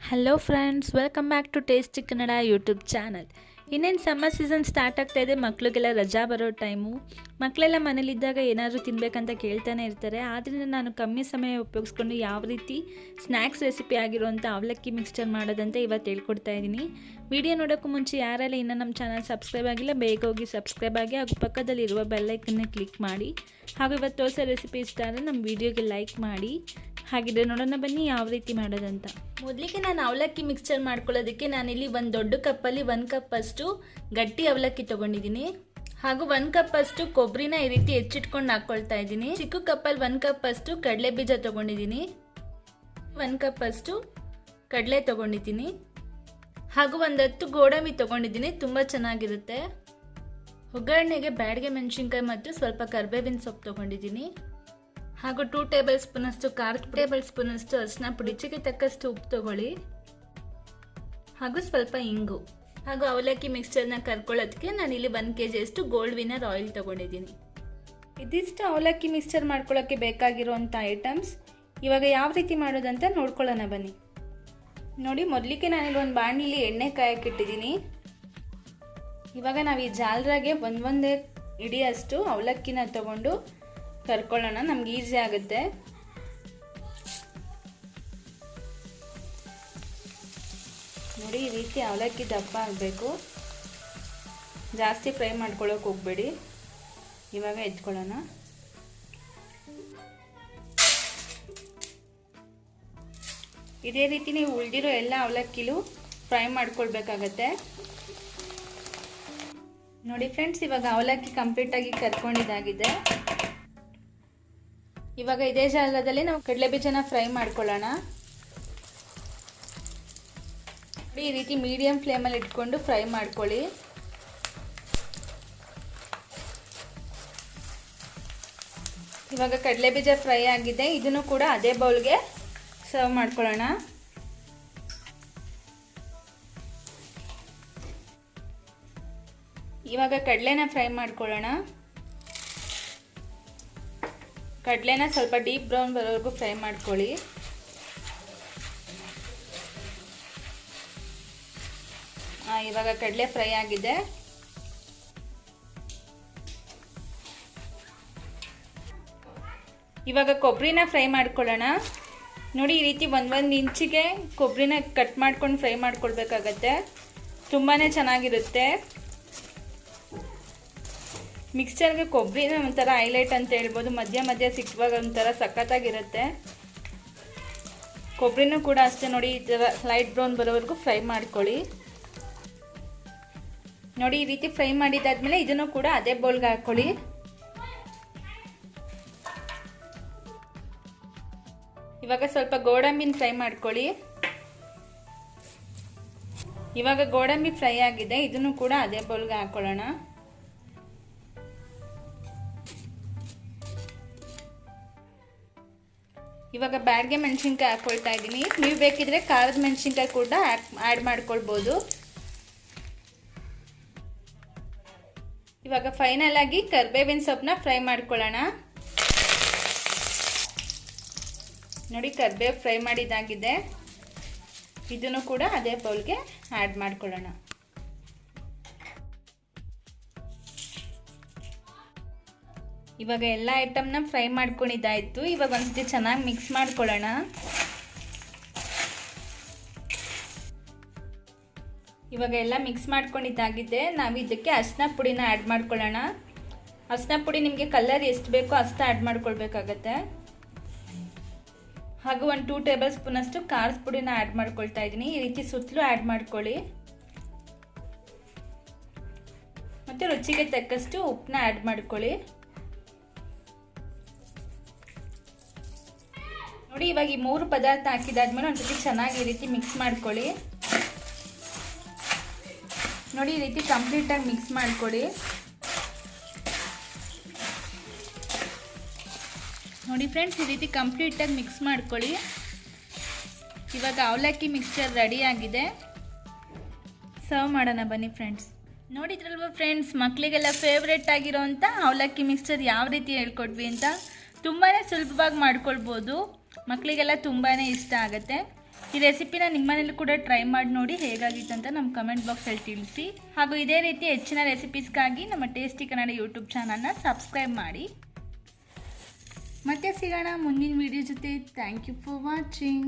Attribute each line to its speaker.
Speaker 1: Hello friends, welcome back to tasty Kannada YouTube channel. ಇನ್ನೇನು summer season start ಆಗ್ತಾಯಿದೆ. ಮಕ್ಕಳಿಗೆಲ್ಲ ರಜಾ ಬರೋ ಟೈಮು. ಮಕ್ಕಳೆಲ್ಲ ಮನೇಲಿದ್ದಾಗ ಏನಾದರೂ ತಿನ್ನಬೇಕಂತ ಕೇಳ್ತಾನೆ ಇರ್ತಾರೆ. ಆದ್ದರಿಂದ ನಾನು ಕಮ್ಮಿ ಸಮಯ ಉಪಯೋಗಿಸ್ಕೊಂಡು ಯಾವ ರೀತಿ ಸ್ನ್ಯಾಕ್ಸ್ ರೆಸಿಪಿ ಆಗಿರುವಂಥ ಅವಲಕ್ಕಿ ಮಿಕ್ಸ್ಚರ್ ಮಾಡೋದಂತ ಇವತ್ತು ಹೇಳ್ಕೊಡ್ತಾ ಇದ್ದೀನಿ. ವಿಡಿಯೋ ನೋಡೋಕ್ಕೂ ಮುಂಚೆ ಯಾರೆಲ್ಲ ಇನ್ನೂ ನಮ್ಮ ಚಾನಲ್ ಸಬ್ಸ್ಕ್ರೈಬ್ ಆಗಿಲ್ಲ, ಬೇಗ ಹೋಗಿ ಸಬ್ಸ್ಕ್ರೈಬ್ ಆಗಿ ಹಾಗೂ ಪಕ್ಕದಲ್ಲಿರುವ ಬೆಲ್ಲೈಕನ್ನೇ ಕ್ಲಿಕ್ ಮಾಡಿ. ಹಾಗೂ ಇವತ್ತು ತೋರಿಸೋ ರೆಸಿಪಿ ಇಷ್ಟ ಆದರೆ ನಮ್ಮ ವಿಡಿಯೋಗೆ ಲೈಕ್ ಮಾಡಿ. ಹಾಗಿದ್ರೆ ನೋಡೋಣ ಬನ್ನಿ ಯಾವ ರೀತಿ ಮಾಡೋದಂತ. ಮೊದಲಿಗೆ ನಾನು ಅವಲಕ್ಕಿ ಮಿಕ್ಸ್ಚರ್ ಮಾಡ್ಕೊಳ್ಳೋದಕ್ಕೆ ನಾನಿಲ್ಲಿ ಒಂದು ದೊಡ್ಡ ಕಪ್ಪಲ್ಲಿ 1 ಕಪ್ ಅಷ್ಟು ಗಟ್ಟಿ ಅವಲಕ್ಕಿ ತೊಗೊಂಡಿದ್ದೀನಿ. ಹಾಗೂ 1 ಕಪ್ ಅಷ್ಟು ಕೊಬ್ಬರಿನ ಈ ರೀತಿ ಹೆಚ್ಚಿಟ್ಕೊಂಡು ಹಾಕ್ಕೊಳ್ತಾ ಇದ್ದೀನಿ. ಚಿಕ್ಕ ಕಪ್ಪಲ್ಲಿ 1 ಕಪ್ ಅಷ್ಟು ಕಡಲೆ ಬೀಜ ತೊಗೊಂಡಿದ್ದೀನಿ. 1 ಕಪ್ ಅಷ್ಟು ಕಡಲೆ ತೊಗೊಂಡಿದ್ದೀನಿ. ಹಾಗೂ 10 ಗೋಡಂಬಿ ತೊಗೊಂಡಿದ್ದೀನಿ. ತುಂಬ ಚೆನ್ನಾಗಿರುತ್ತೆ. ಒಗ್ಗರಣೆಗೆ ಬ್ಯಾಡಗೆ ಮೆಣಸಿನ್ಕಾಯಿ ಮತ್ತು ಸ್ವಲ್ಪ ಕರಿಬೇವಿನ ಸೊಪ್ಪು ತೊಗೊಂಡಿದ್ದೀನಿ. ಹಾಗೂ 2 ಟೇಬಲ್ ಸ್ಪೂನ್ ಅಷ್ಟು ಖಾರದ ಪುಡಿ, 2 ಟೇಬಲ್ ಸ್ಪೂನ್ ಅಷ್ಟು ಅರಿಶಿನ ಪುಡಿ, ರುಚಿಗೆ ತಕ್ಕಷ್ಟು ಉಪ್ಪು ತಗೊಳ್ಳಿ. ಹಾಗೂ ಸ್ವಲ್ಪ ಇಂಗು. ಹಾಗೂ ಅವಲಕ್ಕಿ ಮಿಕ್ಸ್ಚರ್ನ ಕರ್ಕೊಳ್ಳೋದಕ್ಕೆ ನಾನಿಲ್ಲಿ 1 kg ಅಷ್ಟು ಗೋಲ್ಡ್ ವಿನ್ನರ್ ಆಯಿಲ್ ತೊಗೊಂಡಿದ್ದೀನಿ. ಇದಿಷ್ಟು ಅವಲಕ್ಕಿ ಮಿಕ್ಸ್ಚರ್ ಮಾಡ್ಕೊಳ್ಳೋಕ್ಕೆ ಬೇಕಾಗಿರುವಂಥ ಐಟಮ್ಸ್. ಇವಾಗ ಯಾವ ರೀತಿ ಮಾಡೋದಂತ ನೋಡ್ಕೊಳ್ಳೋಣ ಬನ್ನಿ. ನೋಡಿ, ಮೊದಲಿಗೆ ನಾನಿಲ್ಲಿ ಒಂದು ಬಾಣಲಿಲಿ ಎಣ್ಣೆ ಕಾಯಕ್ಕಿಟ್ಟಿದ್ದೀನಿ. ಇವಾಗ ನಾವು ಈ ಜಾಲರಾಗೆ ಒಂದೇ ಇಡೀ ಅಷ್ಟು ಅವಲಕ್ಕಿನ ತಗೊಂಡು ಕರ್ಕೊಳ್ಳೋಣ. ನಮ್ಗೆ ಈಸಿ ಆಗುತ್ತೆ. ನೋಡಿ, ಈ ರೀತಿ ಅವಲಕ್ಕಿ ದಪ್ಪ ಆಗಬೇಕು. ಜಾಸ್ತಿ ಫ್ರೈ ಮಾಡ್ಕೊಳ್ಳೋಕೆ ಹೋಗಬೇಡಿ. ಇವಾಗ ಎತ್ಕೊಳ್ಳೋಣ. ಇದೇ ರೀತಿ ನೀವು ಉಳಿದಿರೋ ಎಲ್ಲ ಅವಲಕ್ಕಿಲೂ ಫ್ರೈ ಮಾಡ್ಕೊಳ್ಬೇಕಾಗತ್ತೆ. ನೋಡಿ ಫ್ರೆಂಡ್ಸ್, ಇವಾಗ ಅವಲಕ್ಕಿ ಕಂಪ್ಲೀಟಾಗಿ ಕರ್ಕೊಂಡಿದ್ದಾಗಿದೆ. ಇವಾಗ ಇದೇ ಜಾಗದಲ್ಲಿ ನಾವು ಕಡಲೆ ಬೀಜನ ಫ್ರೈ ಮಾಡ್ಕೊಳ್ಳೋಣ. ಈ ರೀತಿ ಮೀಡಿಯಂ ಫ್ಲೇಮಲ್ಲಿ ಇಟ್ಕೊಂಡು ಫ್ರೈ ಮಾಡ್ಕೊಳ್ಳಿ. ಇವಾಗ ಕಡಲೆ ಬೀಜ ಫ್ರೈ ಆಗಿದೆ. ಇದನ್ನು ಕೂಡ ಅದೇ ಬೌಲ್ಗೆ ಸರ್ವ್ ಮಾಡ್ಕೊಳ್ಳೋಣ. ಇವಾಗ ಕಡಲೆನ ಫ್ರೈ ಮಾಡ್ಕೊಳ್ಳೋಣ. ಕಡಲೆನ ಸ್ವಲ್ಪ ಡೀಪ್ ಬ್ರೌನ್ ಬರೋವರೆಗೂ ಫ್ರೈ ಮಾಡ್ಕೊಳ್ಳಿ. ಇವಾಗ ಕಡಲೆ ಫ್ರೈ ಆಗಿದೆ. ಇವಾಗ ಕೊಬ್ಬರಿನ ಫ್ರೈ ಮಾಡ್ಕೊಳ್ಳೋಣ. ನೋಡಿ, ಈ ರೀತಿ ಒಂದೊಂದು ಇಂಚಿಗೆ ಕೊಬ್ಬರಿನ ಕಟ್ ಮಾಡ್ಕೊಂಡು ಫ್ರೈ ಮಾಡ್ಕೊಳ್ಬೇಕಾಗತ್ತೆ. ತುಂಬಾ ಚೆನ್ನಾಗಿರುತ್ತೆ. ಮಿಕ್ಸ್ಚರ್ಗೆ ಕೊಬ್ಬರಿನ ಒಂಥರ ಹೈಲೈಟ್ ಅಂತ ಹೇಳ್ಬೋದು. ಮಧ್ಯ ಮಧ್ಯ ಸಿಕ್ಕುವಾಗ ಒಂಥರ ಸಖತ್ತಾಗಿರುತ್ತೆ. ಕೊಬ್ಬರಿನೂ ಕೂಡ ಅಷ್ಟೇ. ನೋಡಿ, ಈ ಥರ ಲೈಟ್ ಬ್ರೌನ್ ಬರೋವರೆಗೂ ಫ್ರೈ ಮಾಡ್ಕೊಳ್ಳಿ. ನೋಡಿ, ಈ ರೀತಿ ಫ್ರೈ ಮಾಡಿದಾದ್ಮೇಲೆ ಇದನ್ನು ಕೂಡ ಅದೇ ಬೌಲ್ಗೆ ಹಾಕ್ಕೊಳ್ಳಿ. ಇವಾಗ ಸ್ವಲ್ಪ ಗೋಡಂಬಿನ ಫ್ರೈ ಮಾಡ್ಕೊಳ್ಳಿ. ಇವಾಗ ಗೋಡಂಬಿ ಫ್ರೈ ಆಗಿದೆ. ಇದನ್ನು ಕೂಡ ಅದೇ ಬೌಲ್ಗೆ ಹಾಕ್ಕೊಳ್ಳೋಣ. ಇವಾಗ ಬ್ಯಾಡಗೆ ಮೆಣಸಿನ್ಕಾಯಿ ಹಾಕ್ಕೊಳ್ತಾ ಇದ್ದೀನಿ. ನೀವು ಬೇಕಿದ್ರೆ ಖಾರದ ಮೆಣಸಿನ್ಕಾಯಿ ಕೂಡ ಆ್ಯಡ್ ಮಾಡ್ಕೊಳ್ಬೋದು. ಇವಾಗ ಫೈನಲ್ ಆಗಿ ಕರಿಬೇವಿನ ಸೊಪ್ಪನ್ನ ಫ್ರೈ ಮಾಡ್ಕೊಳ್ಳೋಣ. ನೋಡಿ, ಕರಿಬೇವು ಫ್ರೈ ಮಾಡಿದ್ದಾಗಿದೆ. ಇದನ್ನು ಕೂಡ ಅದೇ ಬೌಲ್ಗೆ ಆ್ಯಡ್ ಮಾಡ್ಕೊಳ್ಳೋಣ. ಇವಾಗ ಎಲ್ಲ ಐಟಮ್ನ ಫ್ರೈ ಮಾಡ್ಕೊಂಡಿದ್ದಾಯಿತು. ಇವಾಗ ಒಂದ್ಸತಿ ಚೆನ್ನಾಗಿ ಮಿಕ್ಸ್ ಮಾಡ್ಕೊಳ್ಳೋಣ. ಇವಾಗ ಎಲ್ಲ ಮಿಕ್ಸ್ ಮಾಡ್ಕೊಂಡಿದ್ದಾಗಿದೆ. ನಾವು ಇದಕ್ಕೆ ಅರಿಶಿನ ಪುಡಿನ ಆ್ಯಡ್ ಮಾಡ್ಕೊಳ್ಳೋಣ. ಅರಿಶಿನ ಪುಡಿ ನಿಮಗೆ ಕಲರ್ ಎಷ್ಟು ಬೇಕೋ ಅಷ್ಟು ಆ್ಯಡ್ ಮಾಡ್ಕೊಳ್ಬೇಕಾಗತ್ತೆ. ಹಾಗೂ 2 ಟೇಬಲ್ ಸ್ಪೂನ್ ಅಷ್ಟು ಖಾರದ ಪುಡಿನ ಆ್ಯಡ್ ಮಾಡ್ಕೊಳ್ತಾ ಇದ್ದೀನಿ. ಈ ರೀತಿ ಸುತ್ತಲೂ ಆ್ಯಡ್ ಮಾಡ್ಕೊಳ್ಳಿ. ಮತ್ತು ರುಚಿಗೆ ತಕ್ಕಷ್ಟು ಉಪ್ಪನ್ನ ಆ್ಯಡ್ ಮಾಡ್ಕೊಳ್ಳಿ. ನೋಡಿ, ಇವಾಗ ಈ 3 ಪದಾರ್ಥ ಹಾಕಿದಾದ್ಮೇಲೆ ಒಂದ್ಸತಿ ಚೆನ್ನಾಗಿ ಈ ರೀತಿ ಮಿಕ್ಸ್ ಮಾಡ್ಕೊಳ್ಳಿ. ನೋಡಿ, ಈ ರೀತಿ ಕಂಪ್ಲೀಟಾಗಿ ಮಿಕ್ಸ್ ಮಾಡ್ಕೊಳ್ಳಿ. ನೋಡಿ ಫ್ರೆಂಡ್ಸ್, ಈ ರೀತಿ ಕಂಪ್ಲೀಟಾಗಿ ಮಿಕ್ಸ್ ಮಾಡ್ಕೊಳ್ಳಿ. ಇವಾಗ ಅವಲಕ್ಕಿ ಮಿಕ್ಸ್ಚರ್ ರೆಡಿ ಆಗಿದೆ. ಸರ್ವ್ ಮಾಡೋಣ ಬನ್ನಿ ಫ್ರೆಂಡ್ಸ್. ನೋಡಿದ್ರಲ್ವ ಫ್ರೆಂಡ್ಸ್, ಮಕ್ಕಳಿಗೆಲ್ಲ ಫೇವ್ರೇಟ್ ಆಗಿರೋಂಥ ಅವಲಕ್ಕಿ ಮಿಕ್ಸ್ಚರ್ ಯಾವ ರೀತಿ ಹೇಳ್ಕೊಟ್ವಿ ಅಂತ. ತುಂಬಾ ಸುಲಭವಾಗಿ ಮಾಡ್ಕೊಳ್ಬೋದು. ಮಕ್ಕಳಿಗೆಲ್ಲ ತುಂಬಾ ಇಷ್ಟ ಆಗುತ್ತೆ. ಈ ರೆಸಿಪಿನ ನಿಮ್ಮನೇಲಿ ಕೂಡ ಟ್ರೈ ಮಾಡಿ ನೋಡಿ ಹೇಗಾಗಿತ್ತು ಅಂತ ನಮ್ಮ ಕಮೆಂಟ್ ಬಾಕ್ಸಲ್ಲಿ ತಿಳಿಸಿ. ಹಾಗೂ ಇದೇ ರೀತಿ ಹೆಚ್ಚಿನ ರೆಸಿಪೀಸ್ಗಾಗಿ ನಮ್ಮ ಟೇಸ್ಟಿ ಕನ್ನಡ ಯೂಟ್ಯೂಬ್ ಚಾನಲ್ನ ಸಬ್ಸ್ಕ್ರೈಬ್ ಮಾಡಿ. ಮತ್ತೆ ಸಿಗೋಣ ಮುಂದಿನ ವಿಡಿಯೋ ಜೊತೆ. Thank you for watching.